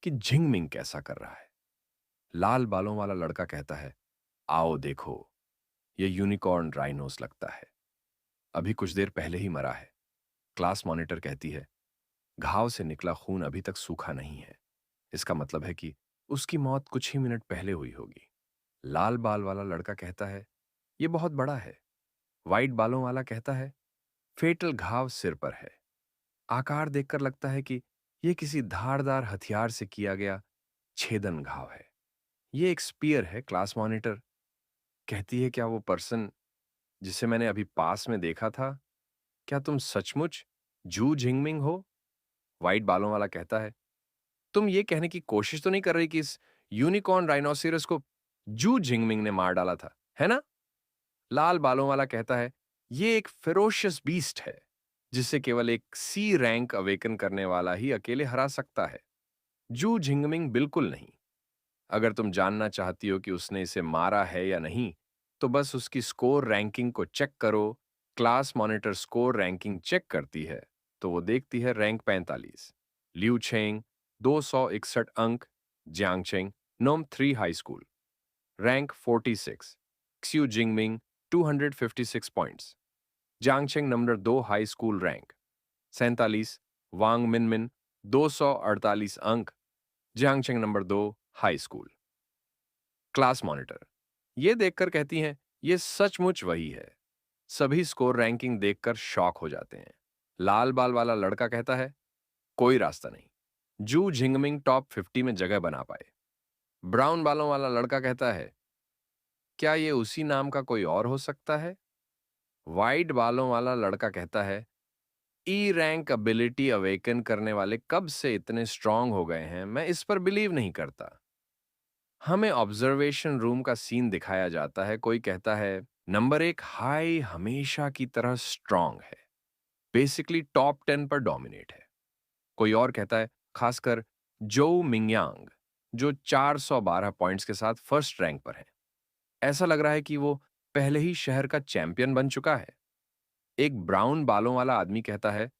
कि झिंगमिंग कैसा कर रहा है। लाल बालों वाला लड़का कहता है, आओ देखो, यह यूनिकॉर्न राइनोस लगता है, अभी कुछ देर पहले ही मरा है। क्लास मॉनिटर कहती है, घाव से निकला खून अभी तक सूखा नहीं है, इसका मतलब है कि उसकी मौत कुछ ही मिनट पहले हुई होगी। लाल बाल वाला लड़का कहता है, यह बहुत बड़ा है। वाइट बालों वाला कहता है, फेटल घाव सिर पर है, आकार देखकर लगता है कि यह किसी धारदार हथियार से किया गया छेदन घाव है। यह एक स्पीयर है। क्लास मॉनिटर कहती है, क्या वो पर्सन जिसे मैंने अभी पास में देखा था, क्या तुम सचमुच जू झिंगमिंग हो? वाइट बालों वाला कहता है, तुम ये कहने की कोशिश तो नहीं कर रही कि इस यूनिकॉर्न राइनोसिरस को जू झिंगमिंग ने मार डाला था, है ना? लाल बालों वाला कहता है, ये एक फेरोशियस बीस्ट है जिसे केवल एक सी रैंक अवेकन करने वाला ही अकेले हरा सकता है। जू झिंगमिंग बिल्कुल नहीं। अगर तुम जानना चाहती हो कि उसने इसे मारा है या नहीं, तो बस उसकी स्कोर रैंकिंग को चेक करो। Class monitor score ranking check करती है तो वो देखती है रैंक 45, लिू छेंग 261 अंक, जियांगचेंग नोम 3 high school, rank 46, Xiao Jingming 256 points, Jiangcheng number 2 high school rank 47, Wang Minmin 248 अंक, Jiangcheng number 2 high school. Class monitor ये देखकर कहती हैं, ये सचमुच वही है। सभी स्कोर रैंकिंग देखकर शॉक हो जाते हैं। लाल बाल वाला लड़का कहता है, कोई रास्ता नहीं, जू झिंगमिंग टॉप 50 में जगह बना पाए। ब्राउन बालों वाला लड़का कहता है, क्या ये उसी नाम का कोई और हो सकता है? वाइट बालों वाला लड़का कहता है, ई रैंक एबिलिटी अवेकन करने वाले कब से इतने स्ट्रांग हो गए हैं, मैं इस पर बिलीव नहीं करता। हमें ऑब्जर्वेशन रूम का सीन दिखाया जाता है। कोई कहता है, नंबर 1 हाई हमेशा की तरह स्ट्रांग है, बेसिकली टॉप 10 पर डोमिनेट है। कोई और कहता है, खासकर जो मिंगयांग, जो 412 पॉइंट्स के साथ फर्स्ट रैंक पर है, ऐसा लग रहा है कि वो पहले ही शहर का चैंपियन बन चुका है। एक ब्राउन बालों वाला आदमी कहता है,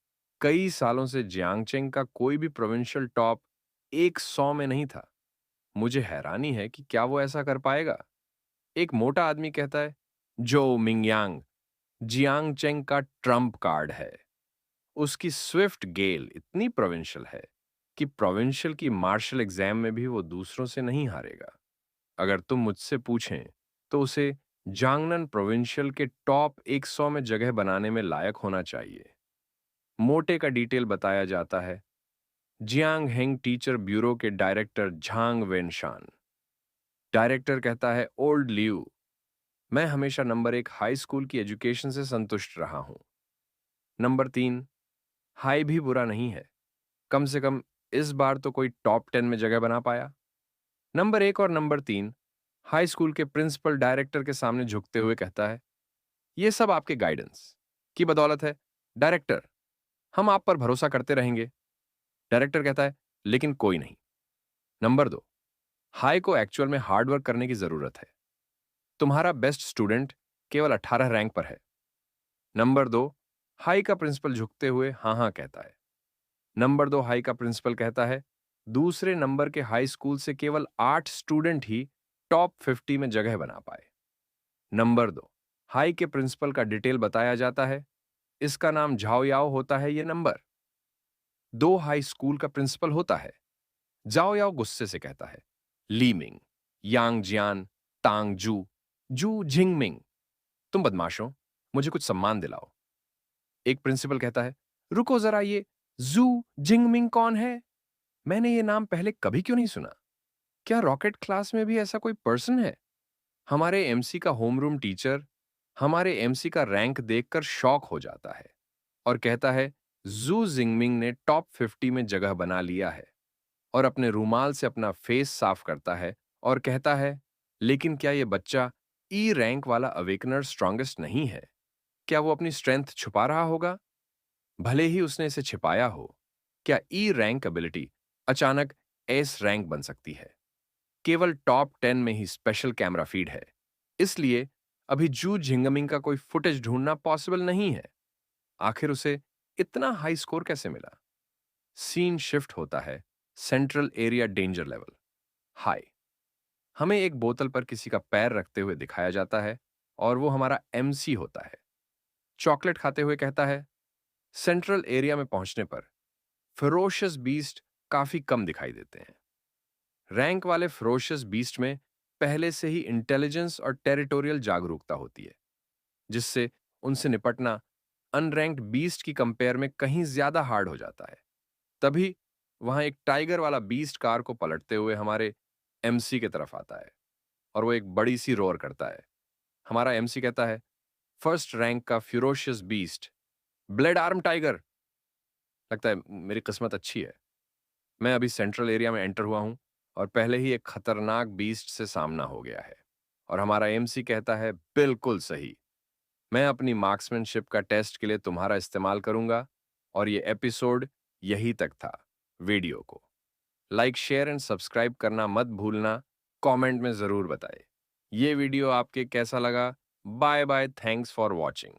कई सालों से जियांगचेंग का कोई भी प्रोविंशियल टॉप 100 में नहीं था, मुझे हैरानी है कि क्या वो ऐसा कर पाएगा। एक मोटा आदमी कहता है, जो मिंगयांग जियांगचेंग का ट्रम्प कार्ड है, उसकी स्विफ्ट गेल इतनी प्रोविंशियल है कि प्रोविंशियल की मार्शल एग्जाम में भी वो दूसरों से नहीं हारेगा। अगर तुम मुझसे पूछें तो उसे जांगनन प्रोविंशियल के टॉप 100 में जगह बनाने में लायक होना चाहिए। मोटे का डिटेल बताया जाता है, जियांग हेंग टीचर ब्यूरो के डायरेक्टर झांग वेनशान। डायरेक्टर कहता है, ओल्ड लियू, मैं हमेशा नंबर 1 हाई स्कूल की एजुकेशन से संतुष्ट रहा हूं। नंबर 3 हाई भी बुरा नहीं है, कम से कम इस बार तो कोई टॉप 10 में जगह बना पाया। नंबर 1 और नंबर 3 हाई स्कूल के प्रिंसिपल डायरेक्टर के सामने झुकते हुए कहता है, यह सब आपके गाइडेंस की बदौलत है डायरेक्टर, हम आप पर भरोसा करते रहेंगे। डायरेक्टर कहता है, लेकिन कोई नहीं। नंबर 2 हाई को एक्चुअल में हार्ड वर्क करने की जरूरत है, तुम्हारा बेस्ट स्टूडेंट केवल 18 रैंक पर है। नंबर 2 हाई का प्रिंसिपल झुकते हुए हाँ हाँ कहता है। नंबर 2 हाई का प्रिंसिपल कहता है, दूसरे नंबर के हाई स्कूल से केवल 8 स्टूडेंट ही टॉप 50 में जगह बना पाए। नंबर 2 हाई के प्रिंसिपल का डिटेल बताया जाता है, इसका नाम झाओ याओ होता है। ये नंबर 2 हाई स्कूल का प्रिंसिपल होता है। जाओ याओ गुस्से से कहता है, लीमिंग, यांग जियान, तांग जू, जू झिंगमिंग, तुम बदमाशों, मुझे कुछ सम्मान दिलाओ। एक प्रिंसिपल कहता है, रुको जरा, ये जू जिंगमिंग कौन है? मैंने ये नाम पहले कभी क्यों नहीं सुना? क्या रॉकेट क्लास में भी ऐसा कोई पर्सन है? हमारे एमसी का होमरूम टीचर हमारे एमसी का रैंक देखकर शॉक हो जाता है और कहता है, जू जिंगमिंग ने टॉप 50 में जगह बना लिया है। और अपने रूमाल से अपना फेस साफ करता है और कहता है, लेकिन क्या ये बच्चा ई रैंक वाला अवेकनर स्ट्रॉन्गेस्ट नहीं है? क्या वो अपनी स्ट्रेंथ छुपा रहा होगा? भले ही उसने इसे छिपाया हो, क्या ई रैंक एबिलिटी अचानक एस रैंक बन सकती है? केवल टॉप 10 में ही स्पेशल कैमरा फीड है, इसलिए अभी जू झिंगमिंग का कोई फुटेज ढूंढना पॉसिबल नहीं है। आखिर उसे इतना हाई स्कोर कैसे मिला? सीन शिफ्ट होता है central area danger level high. हमें एक बोतल पर किसी का पैर रखते हुए दिखाया जाता है और वो हमारा एमसी होता है। चॉकलेट खाते हुए कहता है, सेंट्रल एरिया में पहुंचने पर फेरोशियस बीस्ट काफी कम दिखाई देते हैं। रैंक वाले फेरोशियस बीस्ट में पहले से ही इंटेलिजेंस और टेरिटोरियल जागरूकता होती है, जिससे उनसे निपटना अनरैंक्ड बीस्ट की कंपेयर में कहीं ज्यादा हार्ड हो जाता है। तभी वहां एक टाइगर वाला बीस्ट कार को पलटते हुए हमारे एमसी की तरफ आता है और वो एक बड़ी सी रोर करता है। हमारा एमसी कहता है, फर्स्ट रैंक का फ्यूरोशियस बीस्ट, ब्लेड आर्म टाइगर। लगता है मेरी किस्मत अच्छी है, मैं अभी सेंट्रल एरिया में एंटर हुआ हूं और पहले ही एक खतरनाक बीस्ट से सामना हो गया है। और हमारा एमसी कहता है, बिल्कुल सही, मैं अपनी मार्क्समैनशिप का टेस्ट के लिए तुम्हारा इस्तेमाल करूंगा। और ये एपिसोड यही तक था। वीडियो को लाइक शेयर एंड सब्सक्राइब करना मत भूलना। कमेंट में जरूर बताएं ये वीडियो आपके कैसा लगा। Bye bye, thanks for watching.